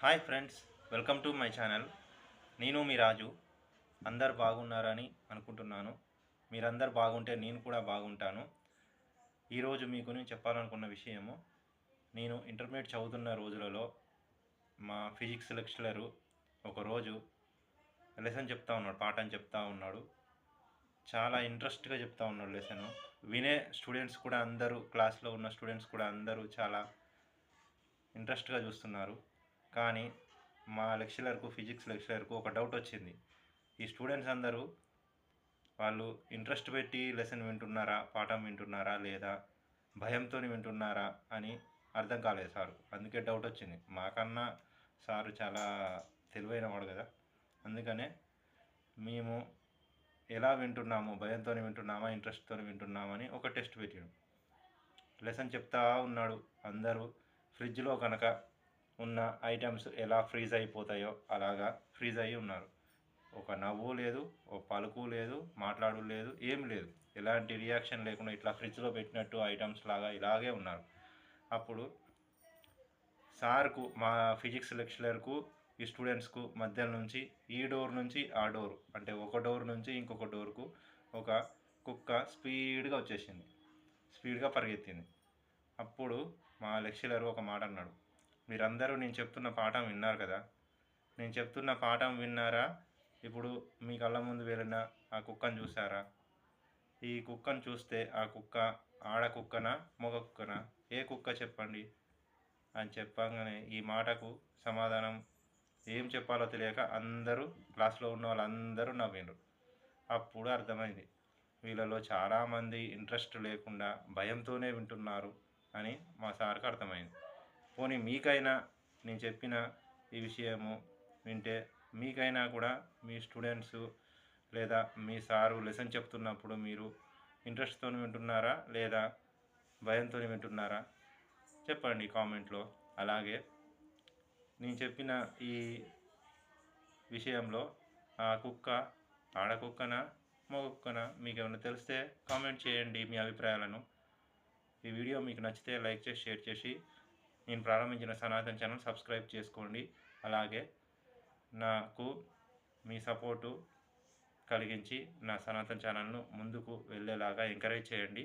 Hi friends, welcome to my channel. నేను మీ రాజు. అందరు బాగున్నారని అనుకుంటున్నాను. మీరందరు బాగుంటే నేను కూడా బాగుంటాను. ఈరోజు మీకు నేను చెప్పాలనుకున్న విషయము, నేను ఇంటర్మీడియట్ చదువుతున్న రోజులలో మా ఫిజిక్స్ లెక్చరరు ఒకరోజు లెసన్ చెప్తా ఉన్నాడు, పాఠం చెప్తా ఉన్నాడు. చాలా ఇంట్రెస్ట్గా చెప్తా ఉన్నాడు లెసను. వినే స్టూడెంట్స్ కూడా అందరూ, క్లాస్లో ఉన్న స్టూడెంట్స్ కూడా అందరూ చాలా ఇంట్రెస్ట్గా చూస్తున్నారు. కానీ మా లెక్చరర్కు, ఫిజిక్స్ లెక్చరర్కు ఒక డౌట్ వచ్చింది. ఈ స్టూడెంట్స్ అందరూ వాళ్ళు ఇంట్రెస్ట్ పెట్టి లెసన్ వింటున్నారా, పాఠం వింటున్నారా, లేదా భయంతో వింటున్నారా అని అర్థం కాలేదు సారు. అందుకే డౌట్ వచ్చింది. మాకన్నా సారు చాలా తెలివైన వాడు కదా, అందుకనే మేము ఎలా వింటున్నాము, భయంతో వింటున్నామా, ఇంట్రెస్ట్తో వింటున్నామని ఒక టెస్ట్ పెట్టాడు. లెసన్ చెప్తా ఉన్నాడు. అందరూ ఫ్రిడ్జ్లో కనుక ఉన్న ఐటమ్స్ ఎలా ఫ్రీజ్ అయిపోతాయో అలాగా ఫ్రీజ్ అయ్యి ఉన్నారు. ఒక నవ్వు లేదు, ఒక పలుకు లేదు, మాట్లాడు లేదు, ఏం లేదు. ఎలాంటి రియాక్షన్ లేకుండా ఇట్లా ఫ్రిడ్జ్లో పెట్టినట్టు ఐటమ్స్ లాగా ఇలాగే ఉన్నారు. అప్పుడు సార్కు, మా ఫిజిక్స్ లెక్చరర్కు, ఈ స్టూడెంట్స్కు మధ్య నుంచి ఈ డోర్ నుంచి ఆ డోర్, అంటే ఒక డోర్ నుంచి ఇంకొక డోర్కు ఒక కుక్క స్పీడ్గా వచ్చేసింది, స్పీడ్గా పరిగెత్తింది. అప్పుడు మా లెక్చరర్ ఒక మాట అన్నాడు. మీరందరూ నేను చెప్తున్న పాఠం విన్నారు కదా, నేను చెప్తున్న పాఠం విన్నారా? ఇప్పుడు మీ కళ్ళ ముందు వెళ్ళిన ఆ కుక్కను చూసారా? ఈ కుక్కను చూస్తే ఆ కుక్క ఆడ కుక్కనా, మగ కుక్కనా? ఏ కుక్క చెప్పండి అని చెప్పగానే ఈ మాటకు సమాధానం ఏం చెప్పాలో తెలియక అందరూ, క్లాస్లో ఉన్న వాళ్ళందరూ నవ్విండ్రు. అప్పుడు అర్థమైంది, వీళ్ళలో చాలామంది ఇంట్రెస్ట్ లేకుండా భయంతోనే వింటున్నారు అని మా సార్కి అర్థమైంది. పోనీ మీకైనా నేను చెప్పిన ఈ విషయము వింటే, మీకైనా కూడా మీ స్టూడెంట్స్ లేదా మీ సారు లెసన్ చెప్తున్నప్పుడు మీరు ఇంట్రెస్ట్తో వింటున్నారా, లేదా భయంతో వింటున్నారా? చెప్పండి కామెంట్లో. అలాగే నేను చెప్పిన ఈ విషయంలో ఆ కుక్క ఆడ కుక్కనా, మగ కుక్కనా? మీకు ఏమైనా తెలిస్తే కామెంట్ చేయండి మీ అభిప్రాయాలను. ఈ వీడియో మీకు నచ్చితే లైక్ చేసి, షేర్ చేసి, నేను ప్రారంభించిన సనాతన్ ఛానల్ సబ్స్క్రైబ్ చేసుకోండి. అలాగే నాకు మీ సపోర్టు కలిగించి నా సనాతన్ ఛానల్ను ముందుకు వెళ్ళేలాగా ఎంకరేజ్ చేయండి.